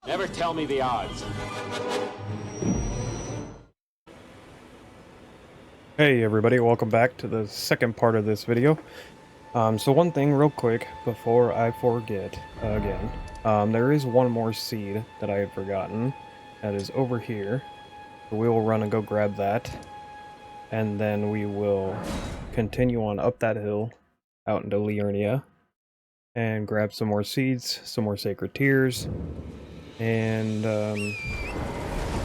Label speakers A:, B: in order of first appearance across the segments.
A: Never tell me the odds.
B: Hey everybody, welcome back to the second part of this video. So one thing real quick before I forget again, there is one more seed that I had forgotten that is over here. So we will run and go grab that, and then we will continue on up that hill out into Liurnia and grab some more seeds, some more sacred tears, and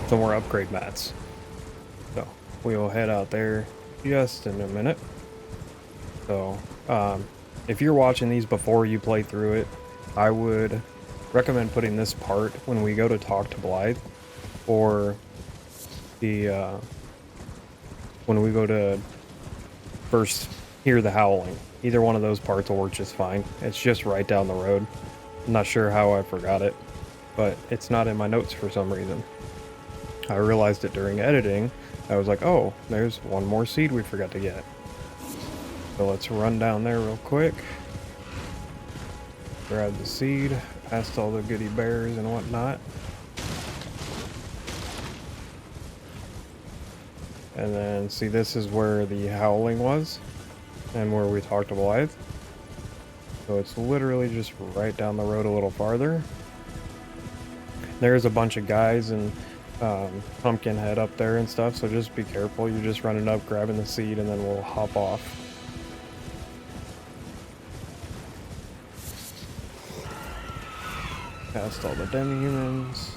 B: some more upgrade mats. So we will head out there just in a minute. So, if you're watching these before you play through it, I would recommend putting this part when we go to talk to Blythe, or the, when we go to first hear the howling. Either one of those parts will work just fine. It's just right down the road. I'm not sure how I forgot it, but it's not in my notes for some reason. I realized it during editing. I was like, oh, there's one more seed we forgot to get. So let's run down there real quick. Grab the seed, past all the goodie bears and whatnot. And then, see, this is where the howling was, and where we talked to Blythe. So it's literally just right down the road a little farther. There's a bunch of guys and pumpkin head up there and stuff, so just be careful. You're just running up, grabbing the seed, and then we'll hop off. Past all the demi-humans.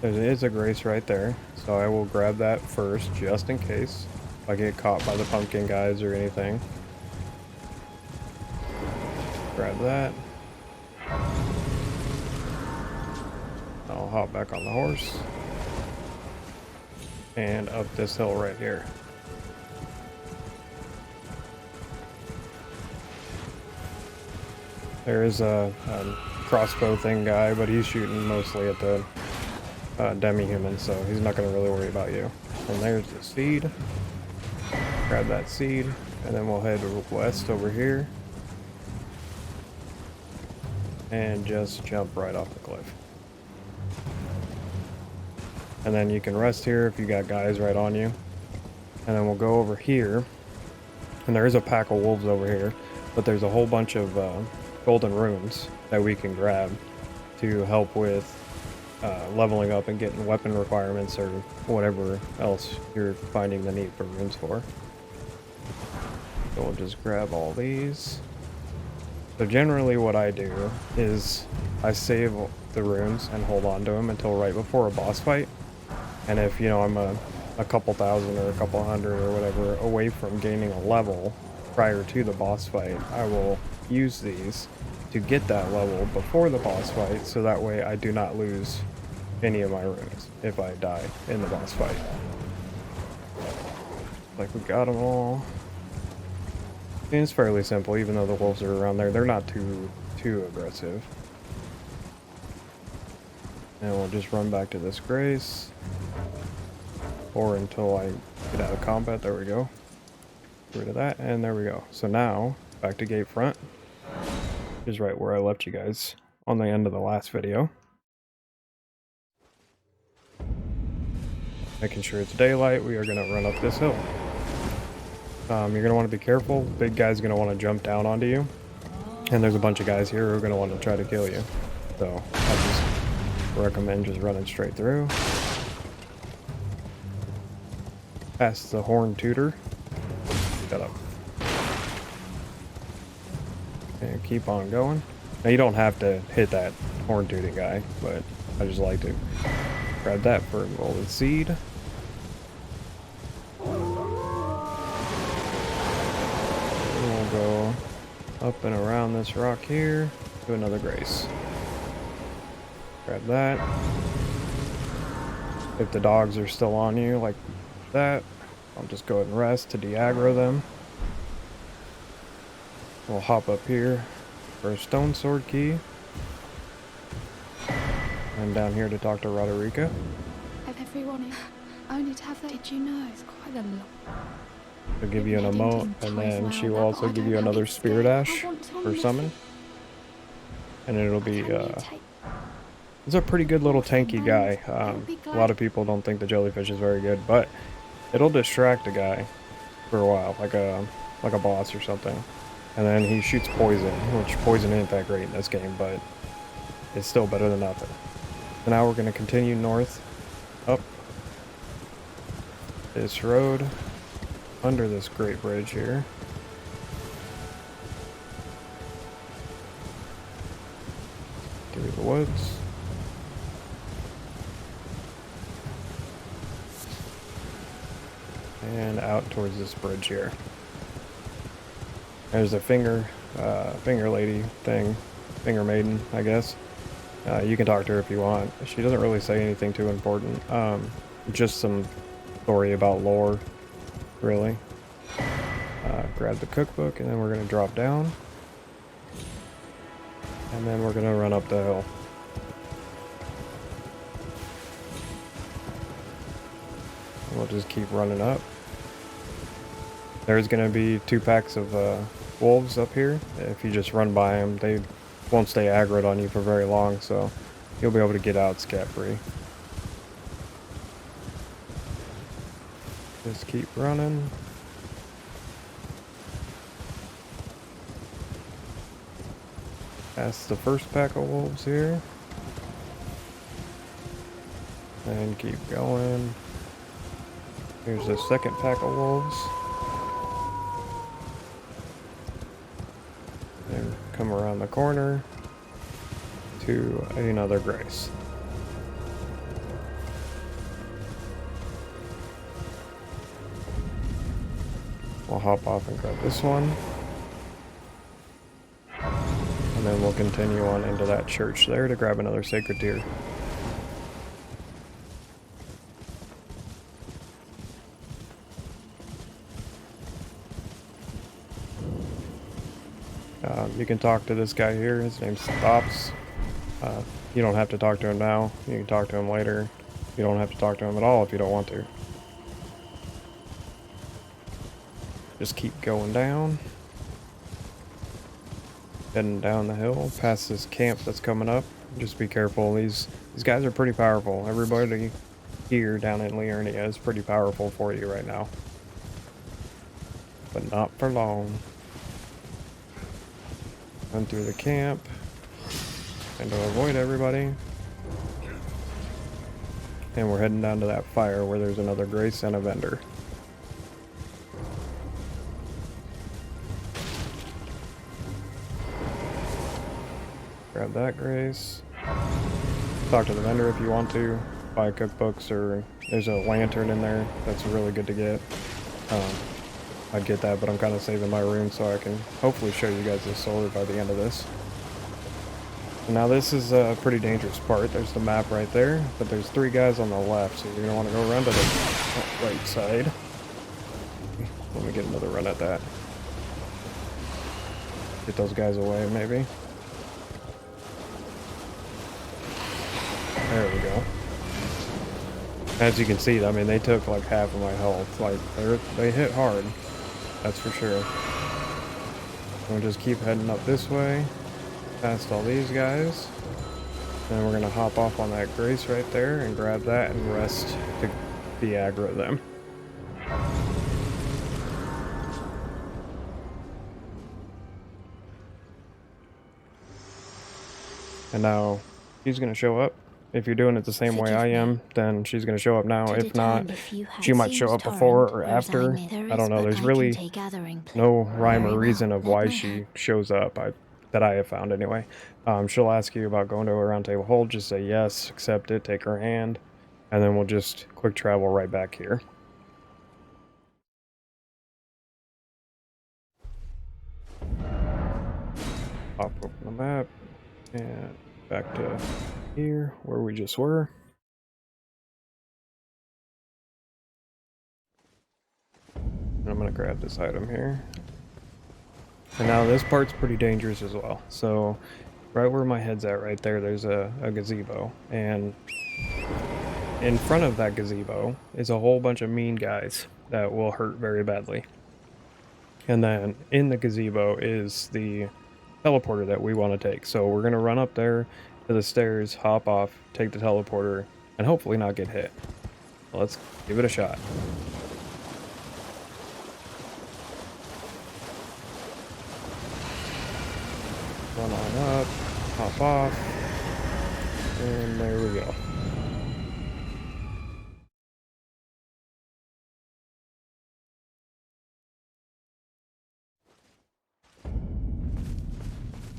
B: There is a grace right there, so I will grab that first, just in case if I get caught by the pumpkin guys or anything. Grab that. I'll hop back on the horse. And up this hill right here. There is a crossbow thing guy, but he's shooting mostly at the demi-human, so he's not going to really worry about you. And there's the seed. Grab that seed, and then we'll head west over here. And just jump right off the cliff. And then you can rest here if you got guys right on you. And then we'll go over here. And there is a pack of wolves over here, but there's a whole bunch of golden runes that we can grab to help with leveling up and getting weapon requirements or whatever else you're finding the need for runes for. So we'll just grab all these. So generally what I do is I save the runes and hold on to them until right before a boss fight. And if, you know, I'm a couple thousand or a couple hundred or whatever away from gaining a level prior to the boss fight, I will use these to get that level before the boss fight, so that way I do not lose any of my runes if I die in the boss fight. Like, we got them all. And it's fairly simple, even though the wolves are around there. They're not too aggressive. And we'll just run back to this grace. Or until I get out of combat. There we go. Get rid of that, and there we go. So now, back to gate front. Is right where I left you guys on the end of the last video. Making sure it's daylight, we are going to run up this hill. You're going to want to be careful. Big guy's going to want to jump down onto you. And there's a bunch of guys here who are going to want to try to kill you. So I just recommend just running straight through. Past the horn tutor. Shut up. And keep on going. Now you don't have to hit that horn tooting guy, but I just like to grab that for a golden seed. We'll go up and around this rock here to another grace. Grab that. If the dogs are still on you like that, I'll just go ahead and rest to de-aggro them. We'll hop up here for a stone sword key. And down here to talk to Roderica.
C: Have everyone only to have that, did you know? It's quite a lot.
B: She'll give you an emote, and then she will also give you another spirit ash for summon. And it'll be He's a pretty good little
C: Awfully
B: tanky
C: knows.
B: guy.
C: It'll be
B: A lot
C: great.
B: of people don't think the jellyfish is very good, but it'll distract a guy for a while, like a boss or something. And then he shoots poison, which poison ain't that great in this game, but it's still better than nothing. So now we're gonna continue north, up this road, under this great bridge here. Through the woods. And out towards this bridge here. There's a finger lady thing, finger maiden, I guess. You can talk to her if you want. She doesn't really say anything too important. Just some story about lore, really. Grab the cookbook, and then we're gonna drop down. And then we're gonna run up the hill. And we'll just keep running up. There's gonna be 2 packs of wolves up here. If you just run by them, they won't stay aggroed on you for very long, so you'll be able to get out scot-free. Just keep running. Past the first pack of wolves here. And keep going. Here's the second pack of wolves. And come around the corner to another grace. We'll hop off and grab this one. And then we'll continue on into that church there to grab another sacred deer. You can talk to this guy here. His name's Stops. You don't have to talk to him now. You can talk to him later. You don't have to talk to him at all if you don't want to. Just keep going down. Heading down the hill past this camp that's coming up. Just be careful. These guys are pretty powerful. Everybody here down in Liurnia is pretty powerful for you right now. But not for long. Run through the camp. And to avoid everybody. And we're heading down to that fire where there's another grace and a vendor. Grab that grace. Talk to the vendor if you want to. Buy cookbooks, or there's a lantern in there that's really good to get. I'd get that, but I'm kind of saving my room so I can hopefully show you guys this sword by the end of this. Now this is a pretty dangerous part. There's the map right there, but there's 3 guys on the left, so you're going to want to go around to the right side. Let me get another run at that. Get those guys away, maybe. There we go. As you can see, I mean, they took like half of my health. Like, they hit hard. That's for sure. We'll just keep heading up this way. Past all these guys. Then we're gonna hop off on that grace right there and grab that and rest to de-aggro them. And now she's gonna show up. If you're doing it the same way I am, then she's gonna show up now. If not, she might show up before or after. I don't know. There's really no rhyme or reason of why she shows up, that I have found anyway. She'll ask you about going to a round table hold. Just say yes, accept it, take her hand, and then we'll just quick travel right back here. Pop open the map and back to here where we just were. And I'm gonna grab this item here. And now this part's pretty dangerous as well. So right where my head's at right there, there's a gazebo. And in front of that gazebo is a whole bunch of mean guys that will hurt very badly. And then in the gazebo is the teleporter that we want to take. So we're going to run up there to to the stairs, hop off, take the teleporter, and hopefully not get hit. Let's give it a shot. Run on up, hop off, and there we go.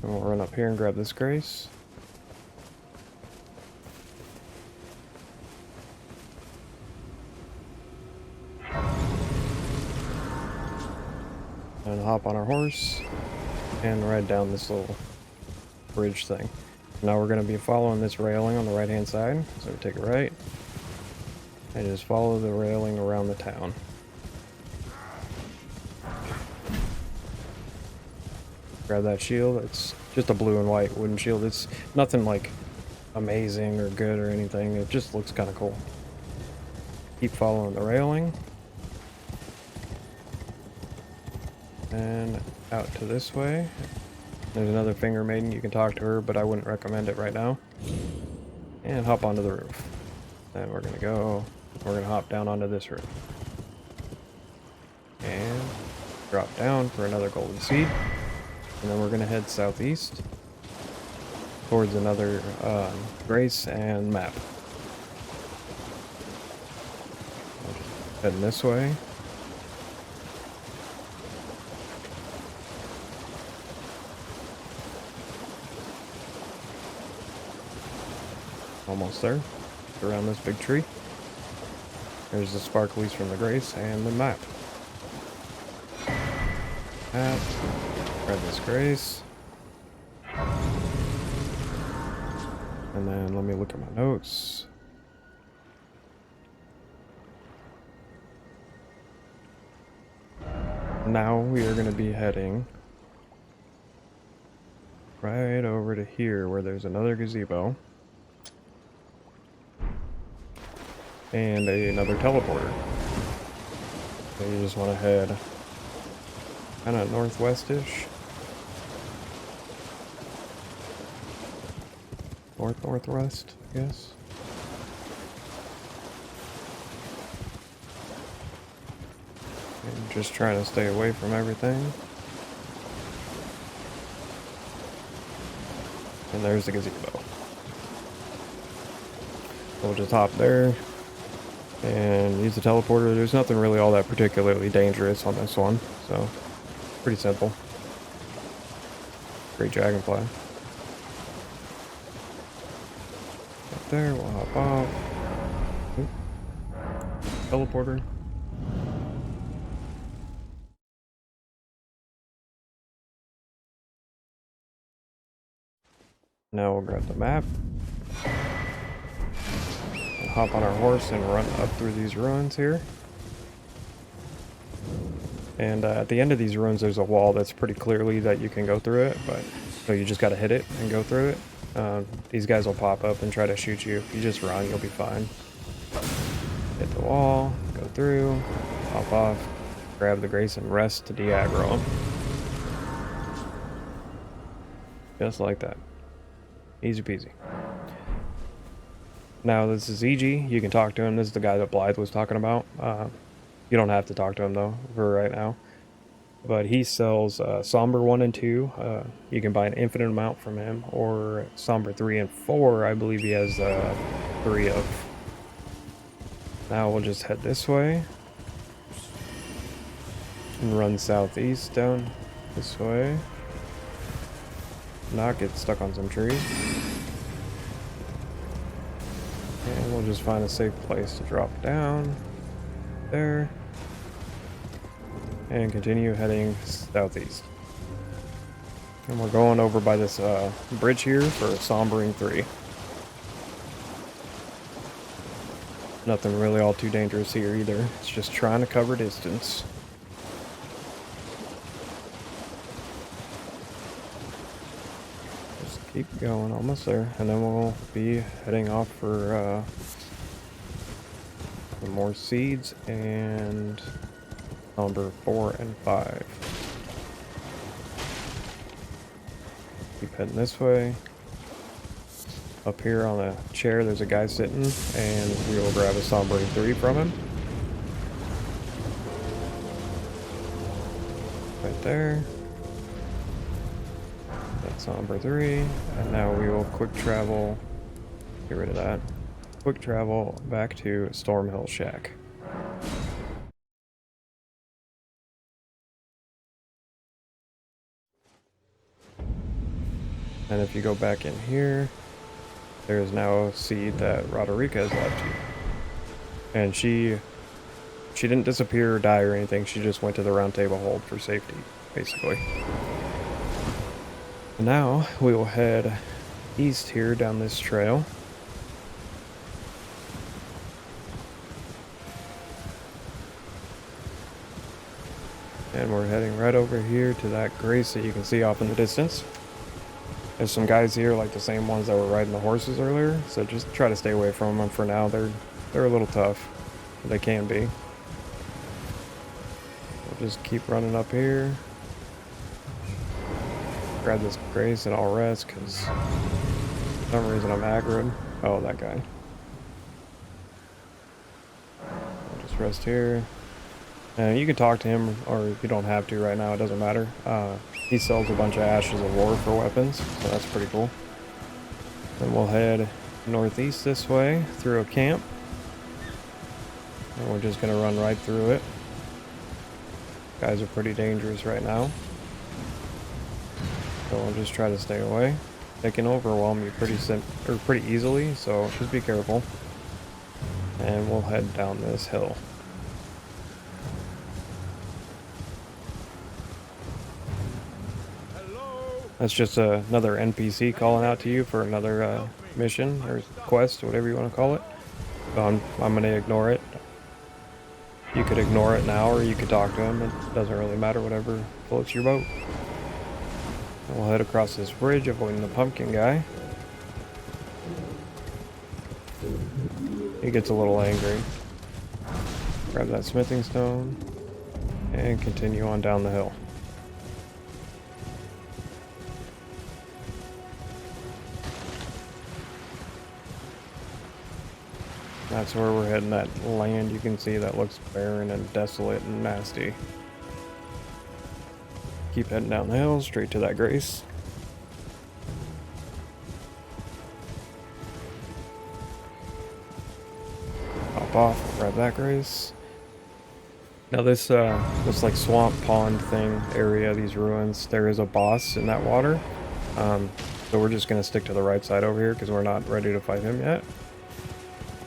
B: And we'll run up here and grab this grace. And hop on our horse and ride down this little bridge thing. Now we're going to be following this railing on the right hand side, so we take a right and just follow the railing around the town. Grab that shield. It's just a blue and white wooden shield. It's nothing like amazing or good or anything. It just looks kind of cool. Keep following the railing and out to this way. There's another finger maiden. You can talk to her, but I wouldn't recommend it right now. And hop onto the roof. Then we're gonna hop down onto this roof. And drop down for another golden seed. And then we're gonna head southeast towards another grace and map. Heading this way. Almost there. Around this big tree. There's the sparklies from the grace and the map. Grab this grace. And then let me look at my notes. Now we are going to be heading right over to here where there's another gazebo. And another teleporter. So you just want to head kind of northwest-ish. Northwest, I guess. And just trying to stay away from everything. And there's the gazebo. We'll just hop there and use the teleporter. There's nothing really all that particularly dangerous on this one, so pretty simple. Great dragonfly. Up there, we'll hop off. Oop. Teleporter. Now we'll grab the map. Hop on our horse and run up through these ruins here. And at the end of these ruins there's a wall that's pretty clearly that you can go through it, but so you just gotta hit it and go through it. These guys will pop up and try to shoot you. If you just run, you'll be fine. Hit the wall, go through, hop off, grab the grace and rest to de-aggro them. Just like that. Easy peasy. Now this is EG. You can talk to him. This is the guy that Blythe was talking about. You don't have to talk to him though for right now. But he sells Somber 1 and 2. You can buy an infinite amount from him, or Somber 3 and 4. I believe he has 3 of. Now we'll just head this way and run southeast down this way. Not get stuck on some trees. And we'll just find a safe place to drop down there and continue heading southeast. And we're going over by this bridge here for Sombering 3. Nothing really all too dangerous here either. It's just trying to cover distance. Just keep going, almost there, and then we'll be heading off for some more seeds and number 4 and 5. Keep heading this way. Up here on a chair, there's a guy sitting, and we will grab a Sombering 3 from him. Right there. That's Somber 3. And now we will quick travel. Get rid of that. Quick travel back to Stormhill Shack. And if you go back in here, there is now a seed that Roderica has left you. And she didn't disappear or die or anything, she just went to the round table hold for safety, basically. And now we will head east here down this trail. And we're heading right over here to that grace that you can see off in the distance. There's some guys here, like the same ones that were riding the horses earlier, so just try to stay away from them for now. They're a little tough. They can be. We'll just keep running up here. Grab this grace and I'll rest, because for some reason I'm aggroed. Oh, that guy. I'll just rest here. And you can talk to him, or you don't have to right now, it doesn't matter. He sells a bunch of Ashes of War for weapons, so that's pretty cool. Then we'll head northeast this way, through a camp. And we're just gonna run right through it. Guys are pretty dangerous right now. So we'll just try to stay away. They can overwhelm you pretty easily, so just be careful. And we'll head down this hill. That's just another NPC calling out to you for another mission or quest, whatever you want to call it. So I'm going to ignore it. You could ignore it now, or you could talk to him. It doesn't really matter, whatever floats your boat. And we'll head across this bridge, avoiding the pumpkin guy. He gets a little angry. Grab that smithing stone and continue on down the hill. That's where we're heading, that land you can see that looks barren and desolate and nasty. Keep heading down the hill, straight to that grace. Hop off, grab that grace. Now this like swamp pond thing area, these ruins, there is a boss in that water. So we're just gonna stick to the right side over here because we're not ready to fight him yet.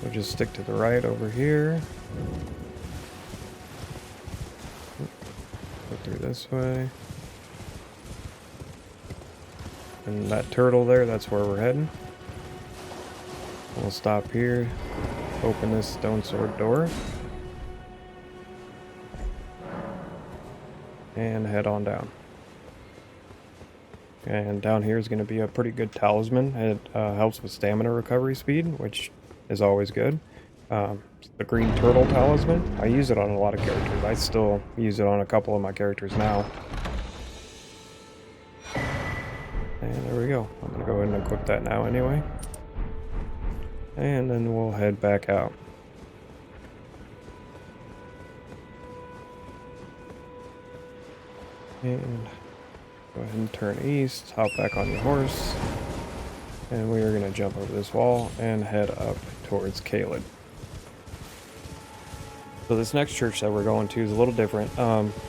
B: We'll just stick to the right over here. Go through this way. And that turtle there, that's where we're heading. We'll stop here, open this stone sword door, and head on down. And down here is going to be a pretty good talisman. It helps with stamina recovery speed, which is always good. The green turtle talisman, I use it on a lot of characters. I still use it on a couple of my characters now. And there we go. I'm going to go ahead and equip that now anyway. And then we'll head back out. And go ahead and turn east, hop back on your horse. And we are going to jump over this wall and head up towards Caelid. So this next church that we're going to is a little different.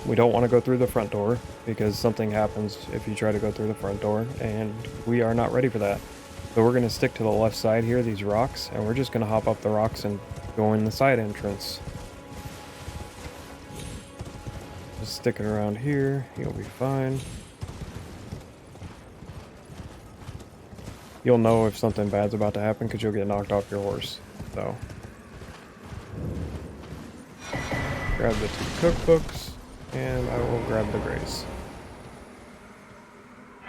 B: We don't want to go through the front door because something happens if you try to go through the front door, and we are not ready for that. So we're going to stick to the left side here, these rocks, and we're just going to hop up the rocks and go in the side entrance. Just stick it around here, you'll be fine. You'll know if something bad's about to happen because you'll get knocked off your horse. So grab the 2 cookbooks, and I will grab the grace.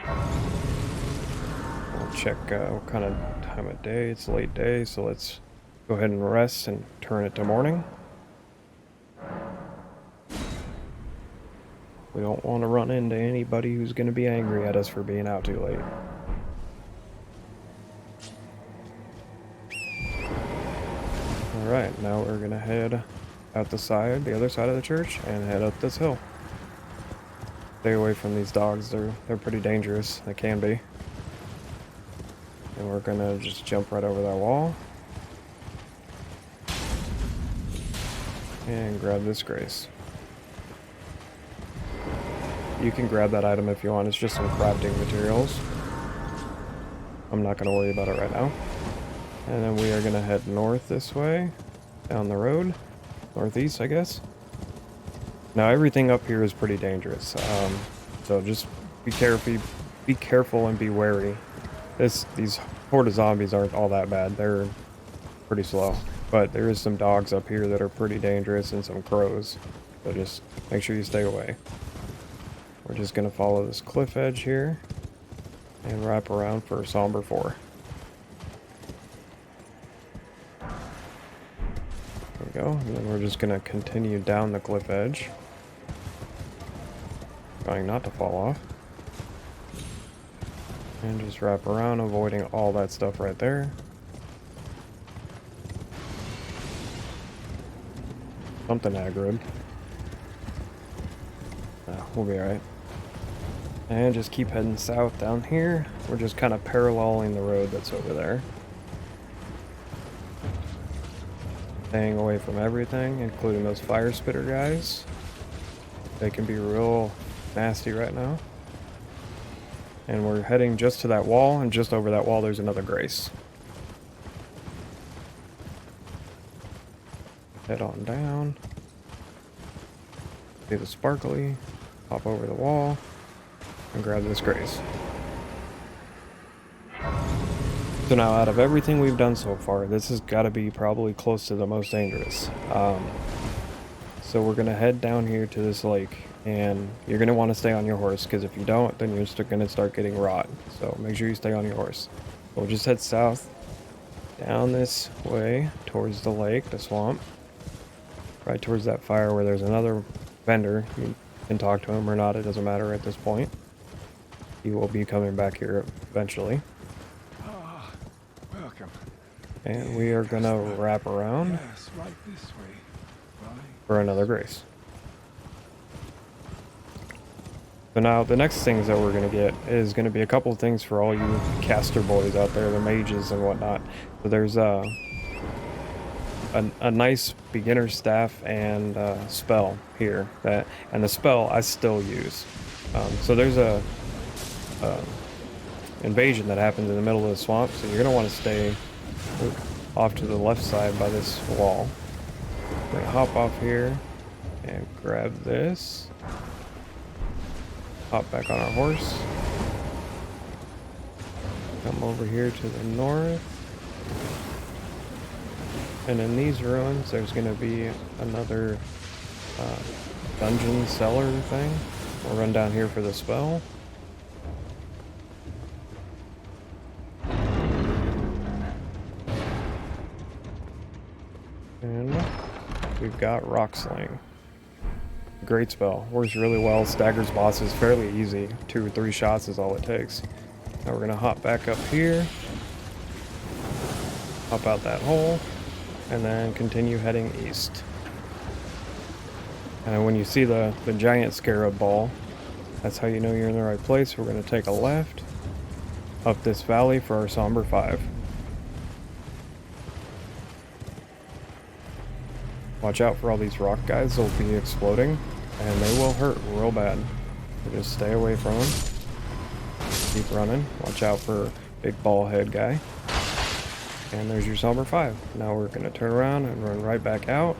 B: I'll check what kind of time of day. It's late day, so let's go ahead and rest and turn it to morning. We don't want to run into anybody who's going to be angry at us for being out too late. Alright, now we're gonna head out the other side of the church, and head up this hill. Stay away from these dogs, they're pretty dangerous, they can be. And we're gonna just jump right over that wall. And grab this grace. You can grab that item if you want, it's just some crafting materials. I'm not gonna worry about it right now. And then we are gonna head north this way, down the road. Northeast, I guess. Now everything up here is pretty dangerous, so just be careful and be wary. These horde of zombies aren't all that bad, they're pretty slow. But there is some dogs up here that are pretty dangerous and some crows, so just make sure you stay away. We're just gonna follow this cliff edge here and wrap around for Somber 4. There we go, and then we're just gonna continue down the cliff edge. Trying not to fall off. And just wrap around, avoiding all that stuff right there. Something aggroed. We'll be alright. And just keep heading south down here. We're just kind of paralleling the road that's over there. Staying away from everything, including those fire spitter guys. They can be real nasty right now. And we're heading just to that wall, and just over that wall there's another grace. Head on down. See the sparkly. Hop over the wall and grab this grace. So now, out of everything we've done so far, this has got to be probably close to the most dangerous. So we're gonna head down here to this lake, and you're gonna want to stay on your horse, because if you don't, then you're gonna start getting rot. So make sure you stay on your horse. We'll just head south, down this way towards the lake, the swamp, right towards that fire where there's another vendor. You can talk to him or not, it doesn't matter at this point. He will be coming back here eventually.
A: Welcome.
B: And we are gonna wrap around
A: Yes, right this way. Right.
B: for another grace. So now the next things that we're gonna get is gonna be a couple of things for all you caster boys out there, the mages and whatnot. So there's a nice beginner staff and spell here, and the spell I still use. So there's a invasion that happens in the middle of the swamp, so you're gonna want to stay off to the left side by this wall. We're gonna hop off here and grab this. Hop back on our horse. Come over here to the north. And in these ruins, there's going to be another dungeon cellar thing. We'll run down here for the spell. And we've got Rock Sling. Great spell. Works really well. Staggers bosses fairly easy. 2 or 3 shots is all it takes. Now we're going to hop back up here. Hop out that hole. And then continue heading east. And when you see the giant scarab ball, that's how you know you're in the right place. We're going to take a left up this valley for our Somber 5. Watch out for all these rock guys, they'll be exploding, and they will hurt real bad. So just stay away from them. Keep running. Watch out for big ball head guy. And there's your Somber 5. Now we're going to turn around and run right back out.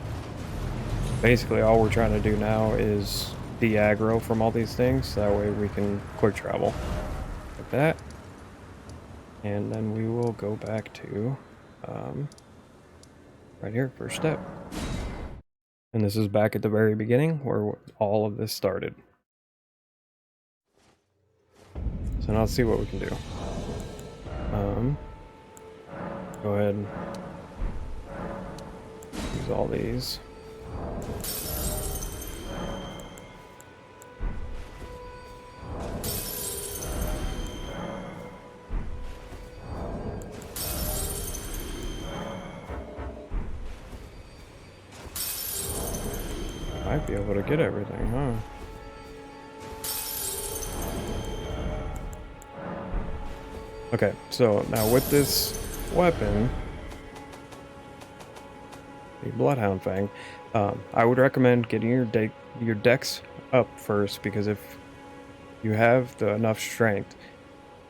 B: Basically all we're trying to do now is de-aggro from all these things, so that way we can quick travel. Like that. And then we will go back to right here, first step. And this is back at the very beginning where all of this started. So now let's see what we can do. Go ahead and use all these. Might be able to get everything, huh? Okay, so now with this weapon, the Bloodhound Fang, I would recommend getting your dex up first, because if you have enough strength,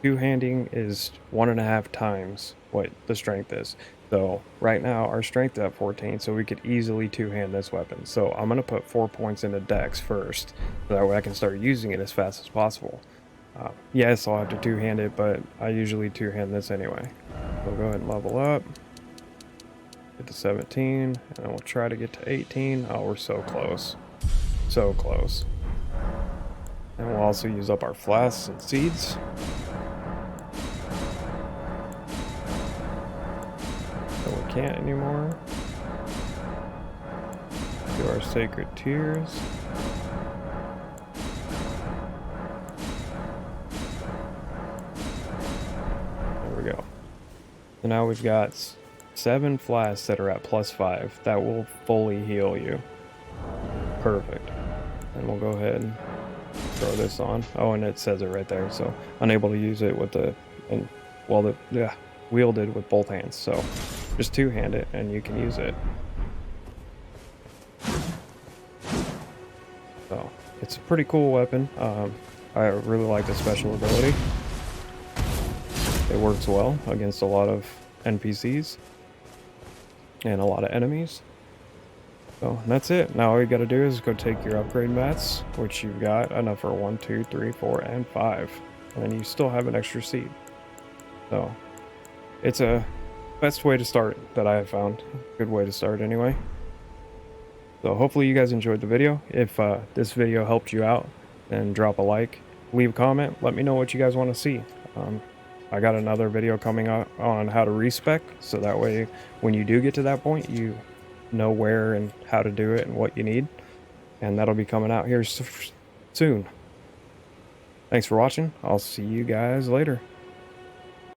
B: two-handing is 1.5 times what the strength is. So right now our strength is at 14, so we could easily two-hand this weapon. So I'm gonna put 4 points into dex first, so that way I can start using it as fast as possible. Yes, I'll have to two-hand it, but I usually two-hand this anyway. We'll go ahead and level up. Get to 17, and then we'll try to get to 18. Oh, we're so close. So close. And we'll also use up our flasks and seeds. So we can't anymore. Do our sacred tears. There we go. So now we've got 7 flasks that are at +5. That will fully heal you. Perfect. And we'll go ahead and throw this on. Oh, and it says it right there. So unable to use it with wielded with both hands. So just two-hand it and you can use it. So it's a pretty cool weapon. I really like the special ability. It works well against a lot of NPCs and a lot of enemies. So that's it. Now all you gotta do is go take your upgrade mats, which you've got enough for 1, 2, 3, 4, and 5. And then you still have an extra seed. So it's a best way to start that I have found. Good way to start anyway. So hopefully you guys enjoyed the video. If this video helped you out, then drop a like, leave a comment, let me know what you guys want to see. I got another video coming up on how to respec, so that way when you do get to that point, you know where and how to do it and what you need. And that'll be coming out here soon. Thanks for watching. I'll see you guys later.